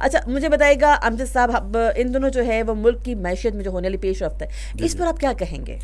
अच्छा मुझे बताइएगा अमजद साहब, इन दोनों जो है वो मुल्क की मैशियत में जो होने वाली पेशरफ्त है, इस पर आप क्या कहेंगे?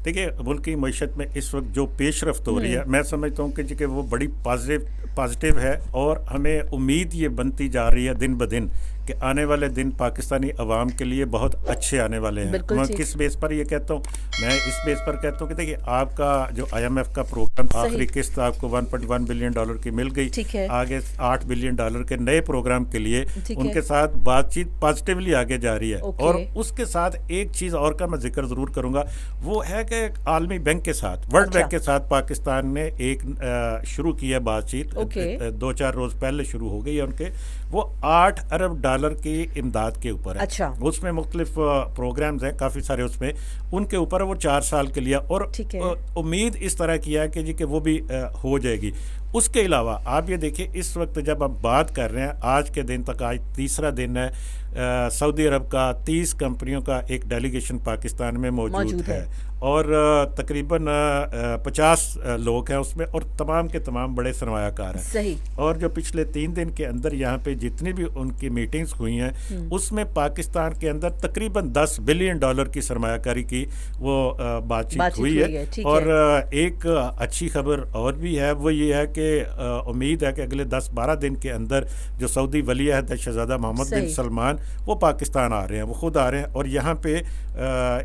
देखिए, मुल्क की मईशत में इस वक्त जो पेशरफ्त हो रही है, मैं समझता हूँ कि वो बड़ी पॉजिटिव है, और हमें उम्मीद ये बनती जा रही है दिन ब दिन कि आने वाले दिन पाकिस्तानी अवाम के लिए बहुत अच्छे आने वाले हैं। मैं किस बेस पर ये कहता हूँ? मैं इस बेस पर कहता हूँ कि देखिए, आपका जो IMF का प्रोग्राम आखिरी किस्त आपको $1.1 बिलियन की मिल गई, आगे $8 बिलियन के नए प्रोग्राम के लिए उनके साथ बातचीत पॉजिटिवली आगे जा रही है। और उसके साथ एक चीज़ और का मैं जिक्र ज़रूर करूँगा, वो है कि आलमी बैंक के साथ, वर्ल्ड बैंक के साथ पाकिस्तान ने एक शुरू की है बातचीत। 2-4 रोज़ पहले शुरू हो गई है उनके। वो $8 अरब की इमदाद के ऊपर है। उसमें मुख्तलिफ प्रोग्राम्स हैं, काफ़ी सारे उसमें उनके ऊपर वो 4 साल के लिए, और उम्मीद इस तरह की है कि वो भी हो जाएगी। उसके अलावा आप ये देखिए, इस वक्त जब हम बात कर रहे हैं, आज के दिन तक, आज तीसरा दिन है, सऊदी अरब का 30 कंपनियों का एक डेलीगेशन पाकिस्तान में मौजूद है, और तकरीबन 50 लोग हैं उसमें, और तमाम के तमाम बड़े सरमायाकार हैं। सही। और जो पिछले 3 दिन के अंदर यहाँ पे जितनी भी उनकी मीटिंग्स हुई हैं, उसमें पाकिस्तान के अंदर तकरीबन $10 बिलियन की सरमायाकारी की वो बातचीत हुई है। और एक अच्छी खबर और भी है, वो ये है कि उम्मीद है कि अगले 10-12 दिन के अंदर जो सऊदी वली अहद शहजादा मोहम्मद बिन सलमान वो पाकिस्तान आ रहे हैं, वो खुद आ रहे हैं, और यहाँ पे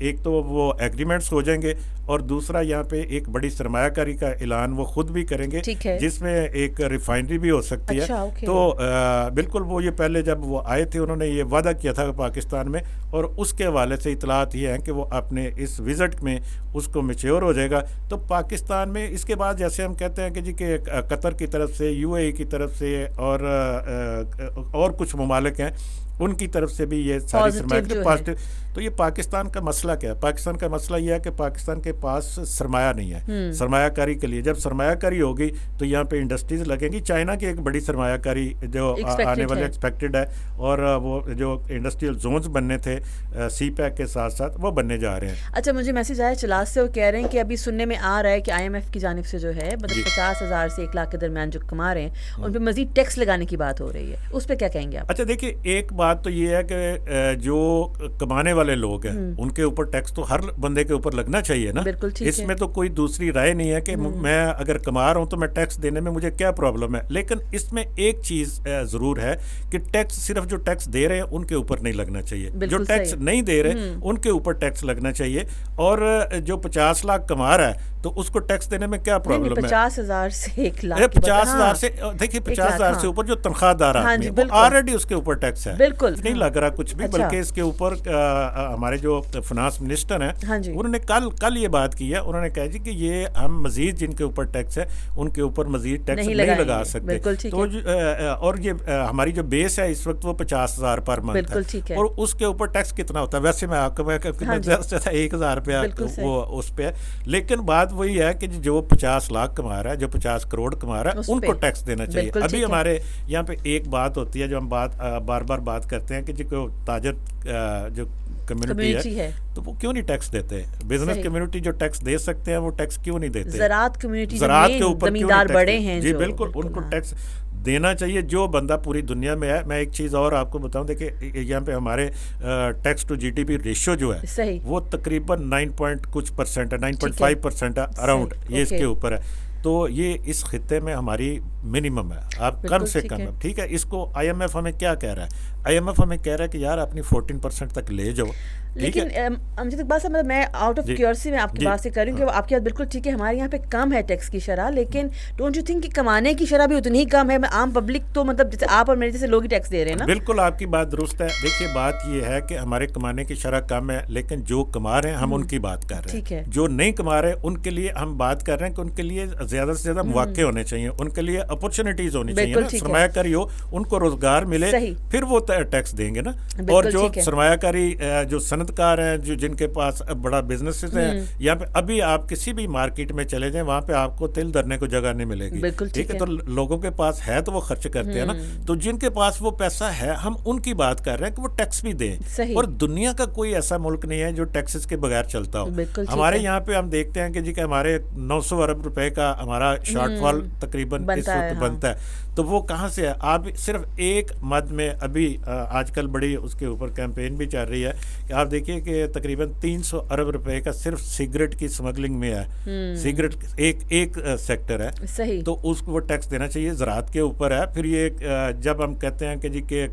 एक तो वो एग्रीमेंट्स हो जाएंगे, और दूसरा यहाँ पे एक बड़ी सरमायाकारी का ऐलान वो खुद भी करेंगे, जिसमें एक रिफाइनरी भी हो सकती है। तो बिल्कुल वो ये पहले जब वो आए थे उन्होंने ये वादा किया था पाकिस्तान में, और उसके हवाले से इतलात ये हैं कि वो अपने इस विज़िट में उसको मैच्योर हो जाएगा। तो पाकिस्तान में इसके बाद जैसे हम कहते हैं कि कतर की तरफ से, UAE की तरफ से, और कुछ ममालिक हैं उनकी तरफ से भी ये सारी सरमाया पॉजिटिव। तो ये पाकिस्तान का मसला क्या है? पाकिस्तान का मसला ये है कि पाकिस्तान के पास सरमाया नहीं है। सरमायाकारी के लिए जब सरमायाकारी होगी तो यहाँ पे इंडस्ट्रीज लगेंगी। चाइना की एक बड़ी सरमायाकारी जो आने वाले एक्सपेक्टेड है, और वो जो इंडस्ट्रियल जोन्स बनने थे CPEC के साथ साथ वो बनने जा रहे हैं। अच्छा, मुझे मैसेज आया चलास से, वो कह रहे हैं कि अभी सुनने में आ रहा है कि IMF की जानिब से जो है मतलब 50,000 से 1 लाख के दरमियान जो कमा रहे हैं उन पर मजीद टैक्स लगाने की बात हो रही है, उस पर क्या कहेंगे आप? अच्छा देखिए, एक बात तो ये है कि जो कमाने वाले लोग हैं उनके ऊपर टैक्स तो हर बंदे के ऊपर लगना चाहिए ना। इसमें तो कोई दूसरी राय नहीं है कि मैं अगर कमा रहा हूं तो मैं टैक्स देने में मुझे क्या प्रॉब्लम है। लेकिन इसमें एक चीज जरूर है कि टैक्स सिर्फ जो टैक्स दे रहे हैं उनके ऊपर नहीं लगना चाहिए, जो टैक्स नहीं दे रहे उनके ऊपर टैक्स लगना चाहिए। और जो 50 लाख कमा रहा है तो उसको टैक्स देने में क्या प्रॉब्लम है? 50,000 से 1 लाख, 50,000 से देखिए 50,000 से ऊपर जो तनख्वाहदार आदमी है ऑलरेडी उसके ऊपर टैक्स है, बिल्कुल नहीं लग रहा कुछ भी। बल्कि इसके ऊपर हमारे जो फाइनेंस मिनिस्टर हैं उन्होंने कल ये बात की है, उन्होंने कहा जी कि ये हम मजीद जिनके ऊपर टैक्स है उनके ऊपर मजीद टैक्स नहीं लगा सकते। तो और ये हमारी जो बेस है इस वक्त वो 50,000 पर मंथ है, और उसके ऊपर टैक्स कितना होता है? वैसे मैं आपको 1,000 रुपया वो उस पे है। लेकिन बात वही है कि जो 50 लाख कमा रहा है, जो 50 करोड़ कमा रहा है उनको टैक्स देना चाहिए। अभी हमारे यहाँ पे एक बात होती है जो हम बार बार बात करते हैं कि जो ताजर जो कम्युनिटी है तो वो क्यों नहीं टैक्स देते? बिजनेस कम्युनिटी जो टैक्स दे सकते हैं वो टैक्स क्यों नहीं देते? ज़राअत कम्युनिटी के ऊपर जमींदार बड़े हैं जी बिल्कुल, उनको टैक्स देना चाहिए जो बंदा पूरी दुनिया में है। मैं एक चीज़ और आपको बताऊं, देखिए यहाँ पे हमारे टैक्स टू GDP रेशियो जो है वो तकरीबन 9% है, 9.5% है अराउंड, ये इसके ऊपर है। तो ये इस खित्ते में हमारी मिनिमम है, आप कम से कम है, ठीक है। इसको IMF हमें क्या कह रहा है? IMF हमें कह रहा है कि यार अपनी 14% तक ले जाओ। लेकिन अमजद इकबाल साहब, मतलब मैं आउट ऑफ क्यूरियोसिटी में आपकी बात से कर रही हूँ कि आपकी बात बिल्कुल ठीक है, हमारे यहाँ पे कम है टैक्स की शरह, लेकिन डोंट यू थिंक कि कमाने की शरह भी उतनी ही कम है? आम पब्लिक तो मतलब जैसे आप और मेरे जैसे लोग ही टैक्स दे रहे हैं ना। बिल्कुल आपकी बात दुरुस्त है। देखिए बात ये है कि हमारे कमाने की शरह कम है, लेकिन जो कमा रहे हैं हम उनकी बात कर रहे हैं। जो नहीं कमा रहे उनके लिए हम बात कर रहे हैं कि उनके लिए ज्यादा से ज्यादा मौके होने चाहिए, उनके लिए अपॉर्चुनिटीज होनी चाहिए, सरमायाकारी हो, उनको रोजगार मिले, फिर वो टैक्स देंगे ना। और जो सरमायाकारी जो सनतकार हैं, जो जिनके पास बड़ा बिजनेस है, यहाँ पे अभी आप किसी भी मार्केट में चले जाएं वहां पे आपको तिल धरने को जगह नहीं मिलेगी, ठीक है। तो लोगों के पास है तो वो खर्च करते हैं ना। तो जिनके पास वो पैसा है हम उनकी बात कर रहे हैं कि वो टैक्स भी दें। और दुनिया का कोई ऐसा मुल्क नहीं है जो टैक्सेस के बगैर चलता हो। हमारे यहाँ पे हम देखते हैं कि जी हमारे 900 अरब रुपए का हमारा शॉर्टफॉल तकरीबन इस वक्त बनता है, तो वो कहाँ से है? आप सिर्फ एक मद में अभी आजकल बड़ी उसके ऊपर कैंपेन भी चल रही है कि आप देखिए कि तकरीबन 300 अरब रुपए का सिर्फ सिगरेट की स्मगलिंग में है। सिगरेट एक सेक्टर है, सही। तो उसको वो टैक्स देना चाहिए, ज़राअत के ऊपर है। फिर ये जब हम कहते हैं कि जी के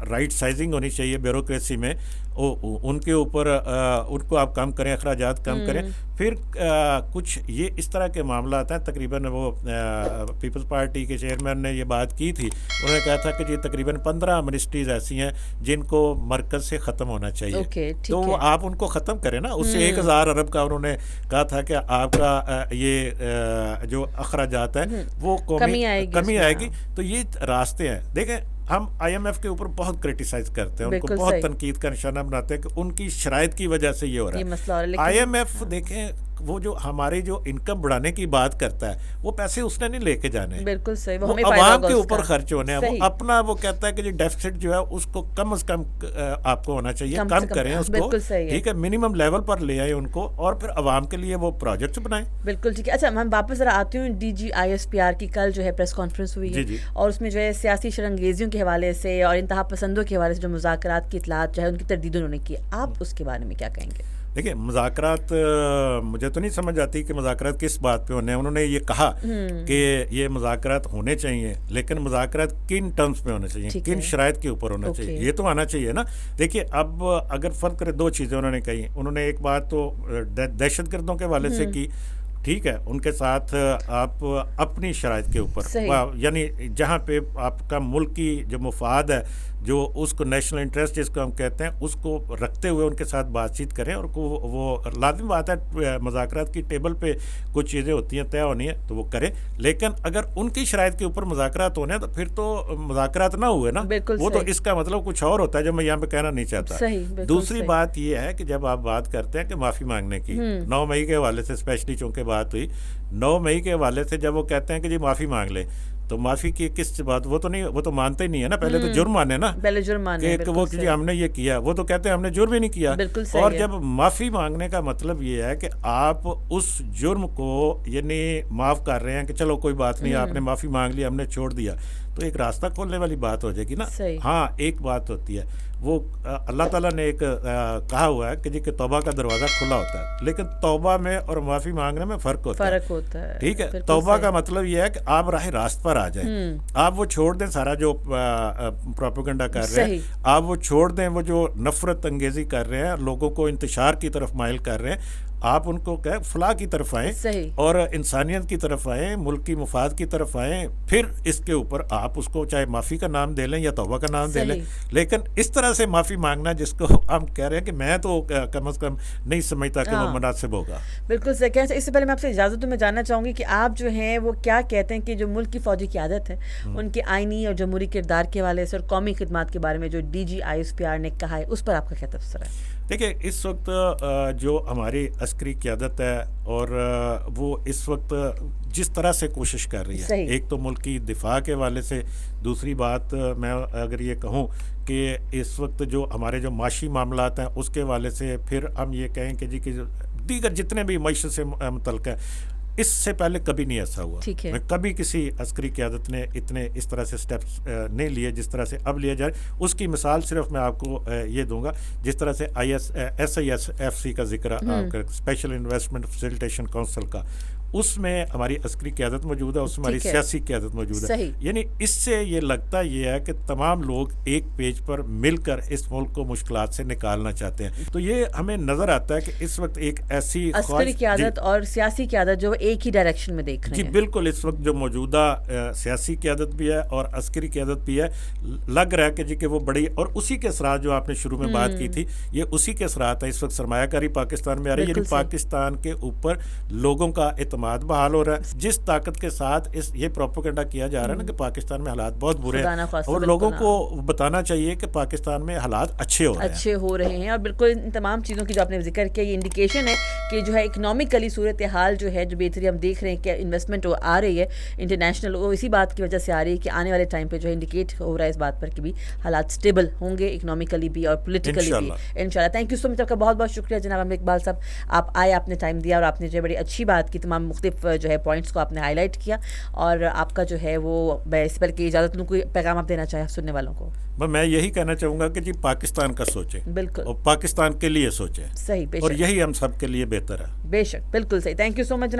राइट साइजिंग होनी चाहिए ब्यूरोक्रेसी में, उनके ऊपर उनको आप कम करें, अखराजात कम करें। फिर कुछ ये इस तरह के मामला आता है, तकरीबन वो पीपल्स पार्टी के चेयरमैन ने ये बात की थी, उन्होंने कहा था कि जी तकरीबन 15 मिनिस्ट्रीज ऐसी हैं जिनको मरकज से ख़त्म होना चाहिए। तो वो आप उनको ख़त्म करें ना, उससे 1000 अरब का उन्होंने कहा था कि आपका ये जो अखराजात है वो कमी आएगी। तो ये रास्ते हैं। देखें, हम IMF के ऊपर बहुत क्रिटिसाइज करते हैं, उनको बहुत तनकीद का निशाना बनाते हैं कि उनकी शराइत की वजह से ये हो रहा है। IMF देखें, वो जो हमारी जो इनकम बढ़ाने की बात करता है, वो पैसे उसने नहीं लेके जाने, बिल्कुल सही, वो अवाम के ऊपर खर्च होने हैं। वो अपना वो कहता है कि डेफिसिट जो है उसको कम से कम आपको होना चाहिए, कम करें उसको, ठीक है, मिनिमम लेवल पर ले आए उनको, और फिर अवाम के लिए वो प्रोजेक्ट बनाएं। बिल्कुल ठीक है। अच्छा, मैं वापस जरा आती हूँ DG ISPR की कल जो है प्रेस कॉन्फ्रेंस हुई है, और उसमें जो है सियासी शरंगेजियों के हवाले से और इंतहा पसंदों के हवाले से जो मुज़ाकरात की इतलात जो है उनकी तरदीद उन्होंने की, आप उसके बारे में क्या कहेंगे? देखिए, मुज़ाकरात मुझे तो नहीं समझ आती कि मुज़ाकरात किस बात पे होने हैं। उन्होंने ये कहा कि ये मुज़ाकरात होने चाहिए, लेकिन मुज़ाकरात किन टर्म्स पे होने चाहिए, किन शराइत के ऊपर होना चाहिए, ये तो आना चाहिए ना। देखिए, अब अगर फ़र्क करें, दो चीज़ें उन्होंने कही। उन्होंने एक बात तो दहशतगर्दों के हवाले से की, ठीक है, उनके साथ आप अपनी शराइत के ऊपर, यानी जहाँ पे आपका मुल्क की जो मुफाद है, जो उसको नेशनल इंटरेस्ट जिसको हम कहते हैं, उसको रखते हुए उनके साथ बातचीत करें। और वो लाजिम बात है, मुज़ाकरात की टेबल पे कुछ चीज़ें होती हैं, तय होनी है तो वो करें। लेकिन अगर उनकी शराइत के ऊपर मुज़ाकरात होने हैं तो फिर तो मुज़ाकरात ना हुए ना, वो तो इसका मतलब कुछ और होता है जो मैं यहाँ पे कहना नहीं चाहता। दूसरी बात ये है कि जब आप बात करते हैं कि माफ़ी मांगने की, 9 मई के हवाले से स्पेशली चूँकि बात हुई, 9 मई के हवाले से जब वो कहते हैं कि जी माफ़ी मांग ले, तो माफी की किस बात, वो तो नहीं, वो तो मानते ही नहीं है ना। पहले तो जुर्म माने ना, पहले जुर्म माने कि वो कि हमने ये किया, वो तो कहते हैं हमने जुर्म ही नहीं किया। और जब माफी मांगने का मतलब ये है कि आप उस जुर्म को यानी माफ कर रहे हैं कि चलो कोई बात नहीं, आपने माफी मांग ली, हमने छोड़ दिया, तो एक रास्ता खोलने वाली बात हो जाएगी ना। हाँ, एक बात होती है, वो अल्लाह ताला ने एक कहा हुआ है कि जी कि तौबा का दरवाज़ा खुला होता है, लेकिन तौबा में और माफ़ी मांगने में फ़र्क होता है। ठीक है, तौबा का मतलब ये है कि आप राह रास्त पर आ जाएं, आप वो छोड़ दें सारा जो प्रोपेगेंडा कर रहे हैं, आप वो छोड़ दें, वो जो नफ़रत अंगेज़ी कर रहे हैं, लोगों को इंतशार की तरफ माइल कर रहे हैं, आप उनको कहें फलाह की तरफ आएँ और इंसानियत की तरफ आएँ, मुल्क की मुफाद की तरफ आएँ। फिर इसके ऊपर आप उसको चाहे माफ़ी का नाम दे लें या तौबा का नाम दे लें, लेकिन इस तरह से माफ़ी मांगना जिसको हम कह रहे हैं कि मैं तो कम से कम नहीं समझता कि वो मुनासिब होगा। बिल्कुल सही कह रहे हैं। इससे पहले मैं आपसे इजाज़त दूँ, मैं जानना चाहूँगी कि आप जो हैं वो क्या कहते हैं कि जो मुल्क की फ़ौजी क़यादत है, उनके आइनी और जमहूरी किरदार के हवाले से और कौमी खिदमात के बारे में जो DG ISPR ने कहा है, उस पर आपका क्या तबसरा है? देखिए, इस वक्त जो हमारी अस्करी क़यादत है और वो इस वक्त जिस तरह से कोशिश कर रही है, एक तो मुल्क की दिफा के हवाले से, दूसरी बात मैं अगर ये कहूँ कि इस वक्त जो हमारे जो माशी मामलात हैं उसके हवाले से, फिर हम ये कहें कि जी कि दीगर जितने भी मईशत से मुतल्लिक़ है, इससे पहले कभी नहीं ऐसा हुआ। मैं कभी किसी अस्करी क़यादत ने इतने इस तरह से स्टेप्स नहीं लिए जिस तरह से अब लिए जाए। उसकी मिसाल सिर्फ मैं आपको ये दूंगा, जिस तरह से SISFC का जिक्र, स्पेशल इन्वेस्टमेंट फैसिलिटेशन काउंसिल का, उसमें हमारी अस्करी क़यादत मौजूद है, उसमें हमारी सियासी क़यादत मौजूद है। यानी इससे ये लगता ये है कि तमाम लोग एक पेज पर मिलकर इस मुल्क को मुश्किलात से निकालना चाहते हैं। तो ये हमें नज़र आता है कि इस वक्त एक ऐसी अस्करी क़यादत और सियासी क़यादत जो एक ही डायरेक्शन में देख रहे हैं। जी बिल्कुल, इस वक्त जो मौजूदा सियासी क़यादत भी है और अस्करी क़यादत भी है, लग रहा है कि जी कि वो बड़ी, और उसी के असरात जो आपने शुरू में बात की थी, ये उसी के असरात है। इस वक्त सरमायाकारी पाकिस्तान में आ रही है, यानी पाकिस्तान के ऊपर लोगों का एतमाद बहाल हो रहा है। जिस ताकत के साथ ये प्रोपेगेंडा किया जा रहा है ना कि पाकिस्तान में हालात बहुत बुरे हैं, और लोगों को बताना चाहिए कि पाकिस्तान में हालात अच्छे हो रहे हैं। और बिल्कुल इन तमाम चीज़ों की जो आपने जिक्र किया, ये इंडिकेशन है कि जो है इकनॉमिकली सूरत हाल जो है, जो बेहतरी हम देख रहे हैं कि इन्वेस्टमेंट आ रही है इंटरनेशनल, वो इसी बात की वजह से आ रही है कि आने वाले टाइम पे जो है इंडिकेट हो रहा है इस बात पर कि भी हालात स्टेबल होंगे, इकनॉमिकली भी और पोलिटिकली भी, इंशाल्लाह। थैंक यू सो मच, आपका बहुत बहुत शुक्रिया जनाब अमीर इकबाल साहब, आप आए, आपने टाइम दिया और आपने जो बड़ी अच्छी बात की तमाम तमाम मुख्तलिफ जो है पॉइंट्स को आपने हाईलाइट किया, और आपका जो है वो मैं इस पर की इजाज़त लूँ, कोई पैगाम आप देना चाहें सुनने वालों को? मैं यही कहना चाहूँगा कि जी पाकिस्तान का सोचें, बिल्कुल, और पाकिस्तान के लिए सोचें, सही, और यही हम सब के लिए बेहतर है। बेशक, बिल्कुल सही। Thank you so much.